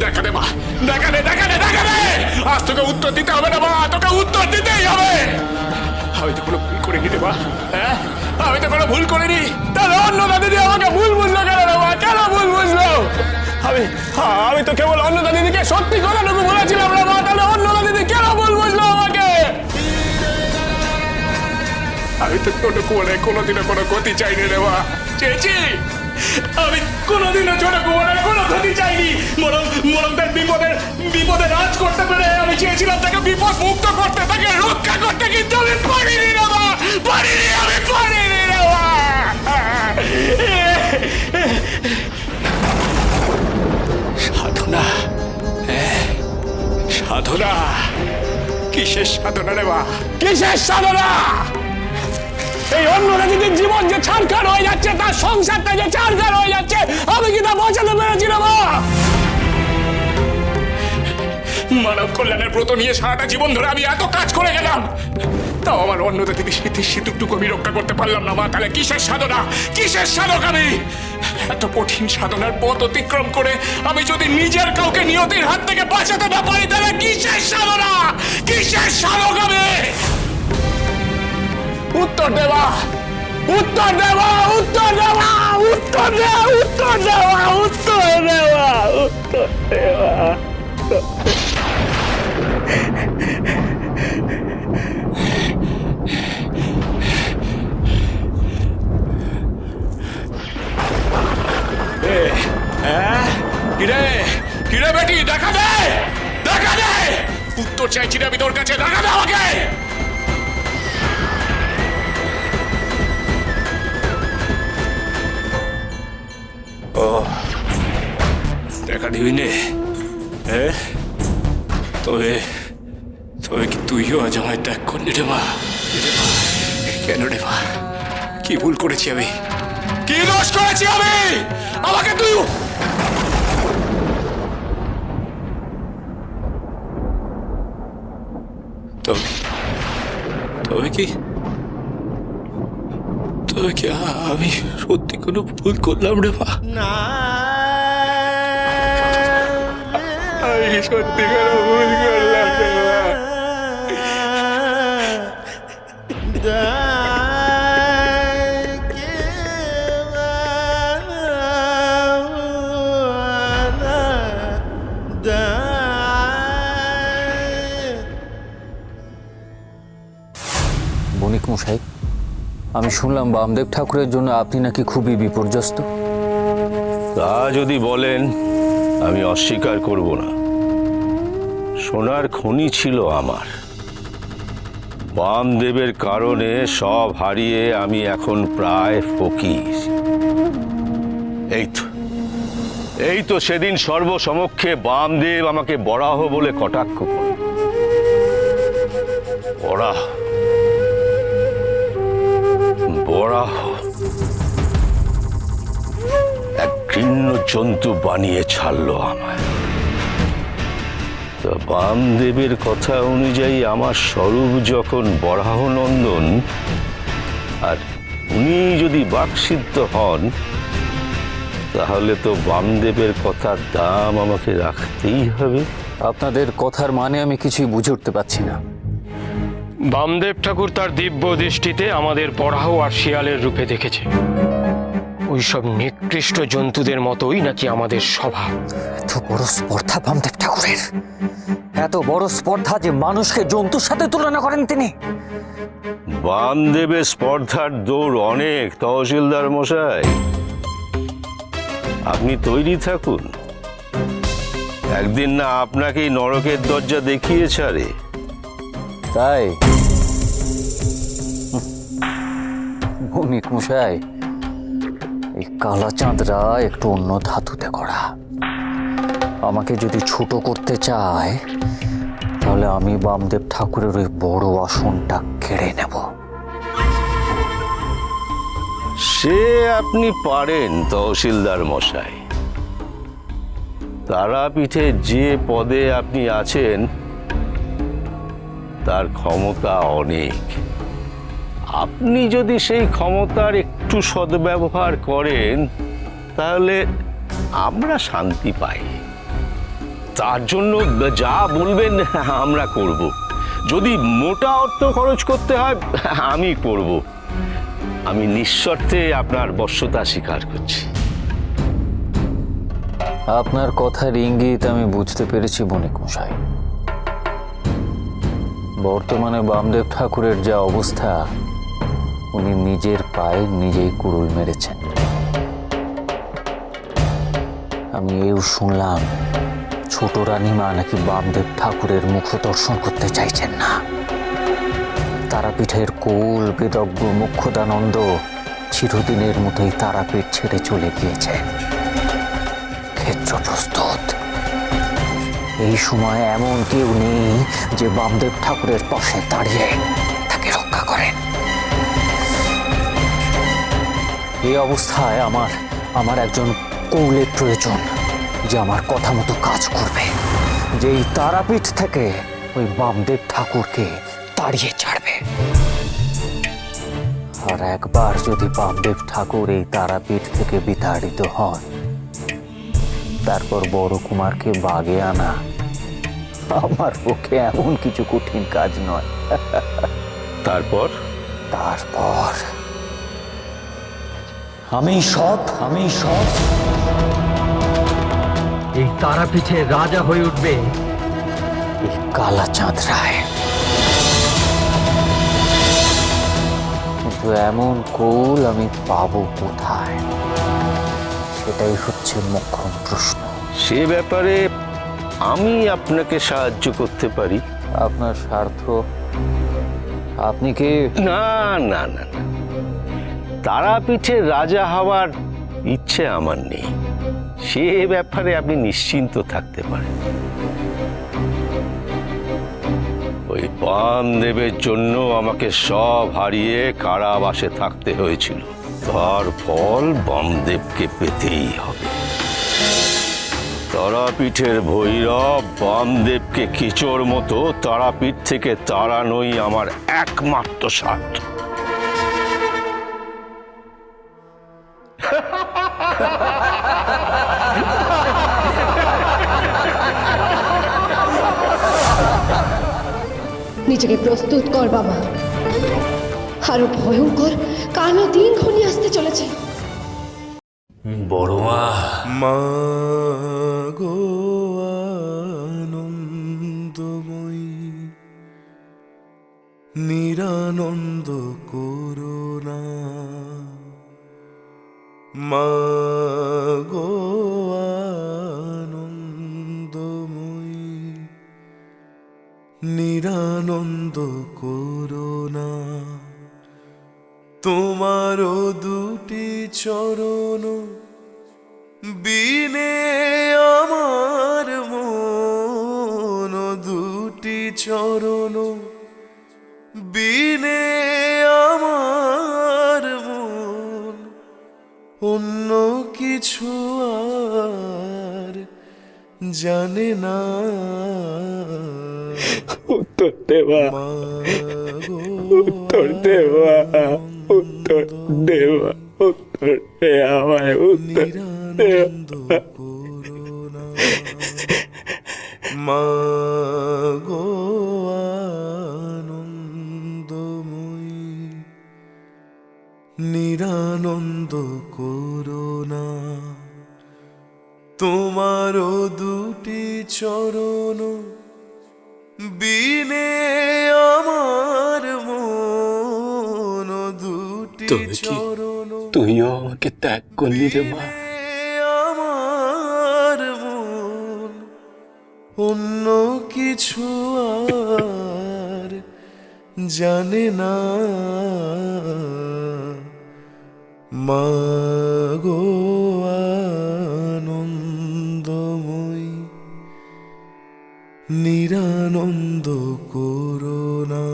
দেখা দে মা, দেখা দে, দেখা দে, দেখা দে। আজ তোকে উত্তর দিতে হবে না মা, তোকে উত্তর দিতেই হবে। আমি তো কোনো ভুল করিনি রে মা, হ্যাঁ আমি তো কোনো ভুল করিনি। তাহলে অন্নদা দিদি আমাকে ভুল বুঝলো কেন রে মা, কেন ভুল বুঝলো? আমি তো কেবল অন্নদা দিদিকে সত্যি কথাটুকু বলেছিলাম রে মা, তাহলে অন্নদা দিদি কেন ভুল বুঝলো আমাকে? আমি তো ছোট কুয়ারে কোনোদিনও কোনো ক্ষতি চাইনি রে মা, চেয়েছি? আমি কোনোদিনও ছোট কুয়ারে কোনো ক্ষতি চাইনি, বরং তার বিপদে রাজ করতে পেরে আমি চেয়েছিলাম তাকে বিপদ মুক্ত করতে, তাকে রক্ষা করতে, কিন্তু আমি পারিনি রে মা, পারিনি, আমি পারিনি রে মা। সাধনা, সাধনা, কিসের সাধনা রে মা, কিসের সাধনা? এই অন্যরা দিদির জীবন যে ছাড়খাড় হয়ে যাচ্ছে, তার সংসারটা যে ছাড়খাড় হয়ে যাচ্ছে, আমি কি তা বাঁচাতে পেরেছি না মা? মানব কল্যাণের ব্রত নিয়ে সারাটা জীবন ধরে আমি এত কাজ করে গেলাম, তাও আমার অন্যদা দিদি স্মৃতির সিঁদুরটুকু আমি রক্ষা করতে পারলাম না মা। তাহলে কিসের সাধনা, কিসের সাধক আমি? এত কঠিন সাধনার পথ অতিক্রম করে আমি যদি নিজের কাউকে নিয়তির হাত থেকে বাঁচাতে না পারি, তাহলে কিসের সাধনা, কিসের সাধক আমি? উত্তর দেবা, উত্তর দেবা, উত্তর দেবা, উত্তর দেবা, উত্তর দেবা, উত্তর দেবা, উত্তর দেবা। কিরে কিরে বেটি, দেখা দে, দেখা দে, উত্তর চাইছি আমি তোর কাছে, দেখা দে আমাকে। দেখা দিবি নে, তবে তবে কি তুইও আজ আমায় ত্যাগ করলি রে মা? কেন রে মা, কি ভুল করেছি আমি, কি দোষ করেছি আমি? আমাকে তুই তবে কি আমি সত্যি কোনো ভুল করলাম রে মা? আমি সত্যি কোনো ভুল করলাম রে মা? বণিক মশাই, আমি শুনলাম বামদেব ঠাকুরের জন্য আপনি নাকি খুবই বিপর্যস্ত। তা যদি বলেন আমি অস্বীকার করব না। সোনার খনি ছিল আমার, বামদেবের কারণে সব হারিয়ে আমি এখন প্রায় ফকির। এই তো সেদিন সর্বসমক্ষে বামদেব আমাকে বরাহ বলে কটাক্ষ করল। বরাহ এক ঘৃণ্য জন্তু বানিয়ে ছাড়লো আমায়। তো বামদেবের কথা অনুযায়ী আমার স্বরূপ যখন বরাহ নন্দন, আর উনি যদি বাকসিদ্ধ হন, তাহলে তো বামদেবের কথার দাম আমাকে রাখতেই হবে। আপনাদের কথার মানে আমি কিছুই বুঝে উঠতে পারছি না। বামদেব ঠাকুর তার দিব্য দৃষ্টিতে আমাদের বরাহ আর শিয়ালের রূপে দেখেছে। ওইসব নিকৃষ্ট জন্তুদের মতোই নাকি আমাদের স্বভাব। এত বড় স্পর্ধা বামদেব ঠাকুরের, এত বড় স্পর্ধা যে মানুষকে জন্তুর সাথে তুলনা করেন তিনি। বামদেবের স্পর্ধার দৌড় অনেক তহসিলদার মশাই, আপনি তৈরি থাকুন। একদিন না আপনাকেই নরকের দরজা দেখিয়ে ছাড়ে। তাই বণিক মশাই, এই কালাচাঁদরা একটু অন্য ধাতুতে করা। আমাকে যদি ছোট করতে চায়, তাহলে আমি বামদেব ঠাকুরের ওই বড় আসনটা কেড়ে নেব। সে আপনি পারেন তহসিলদার মশাই। তারাপীঠে যে পদে আপনি আছেন, তার ক্ষমতা অনেক। আপনি যদি সেই ক্ষমতার একটু সদ্ব্যবহার করেন, তাহলে আমরা শান্তি পাই। তার জন্য যা বলবেন আমরা করব। যদি মোটা অর্থ খরচ করতে হয় আমি করব। আমি নিঃশর্তে আপনার বশ্যতা স্বীকার করছি। আপনার কথার ইঙ্গিত আমি বুঝতে পেরেছি বণিক মশাই। বর্তমানে বামদেব ঠাকুরের যা অবস্থা, উনি নিজের পায়ে নিজেই কুড়ুল মেরেছেন। আমি এও শুনলাম ছোট রানীমা নাকি বামদেব ঠাকুরের মুখ দর্শন করতে চাইছেন না। তারাপীঠের কুল বেদজ্ঞ মুখ্যদানন্দ চিরদিনের মতোই তারাপীঠ ছেড়ে চলে গিয়েছেন। ক্ষেত্র প্রস্তুত। এই সময় এমন কেউ নেই যে বামদেব ঠাকুরের পাশে দাঁড়িয়ে তাকে রক্ষা করেন। এই অবস্থায় আমার একজন কৌলের প্রয়োজন, যে আমার কথা মতো কাজ করবে, যে এই তারাপীঠ থেকে ওই বামদেব ঠাকুরকে তাড়িয়ে ছাড়বে। আর একবার যদি বামদেব ঠাকুর এই তারাপীঠ থেকে বিতাড়িত হন, তারপর বড় কুমারকে বাগে আনা আমার পক্ষে এমন কিছু কঠিন কাজ নয়। তারপর আমি সব এই তারাপীঠের রাজা হয়ে উঠবে এই কালাচাঁদ রায়। কিন্তু এমন কৌল আমি পাবো কোথায়, সেটাই হচ্ছে মোক্ষম প্রশ্ন। সে ব্যাপারে আমি আপনাকে সাহায্য করতে পারি। আপনার স্বার্থ? আপনি কি? না না না না, তারাপীঠের রাজা হওয়ার ইচ্ছে আমার নেই। সে ব্যাপারে আপনি নিশ্চিন্ত থাকতে পারেন। ওই বামদেবের জন্য আমাকে সব হারিয়ে কারাবাসে থাকতে হয়েছিল। তার ফল বামদেবকে পেতেই হবে। তারাপীঠের ভৈরব বামদেবকে খিচোর মতো তারাপীঠ থেকে তাড়ানোই আমার একমাত্র স্বার্থ। নিজেকে প্রস্তুত কর বাবা, আরো ভয়ঙ্কর কালো দিন ঘনিয়ে আসতে চলেছে। বড় মা, মা গো আনন্দময়ী, নিরানন্দ করুণা। মা গো আনন্দময়ী, নিরানন্দ করুণা। তোমারও দুটি চরণ বিনে আমার মন, দুটি চরণ বিনে আমার মন, অন্য কিছু আর জানে না। উত্তর দেওয়া, উত্তর দেওয়া, উত্তর দেওয়া, উত্তর দে আমায়, উত্তর দেওয়া। মা গো আনন্দময়ী, নিরানন্দ করুণা। তোমারও দুটি চরণ বিনে আমার মন, দুটি চরণ তুইও আমাকে ত্যাগ করলি রে মা। আমার মন, অন্য কিছু আর জানে না। মা গো আনন্দময়ী, নিরানন্দ করুণা।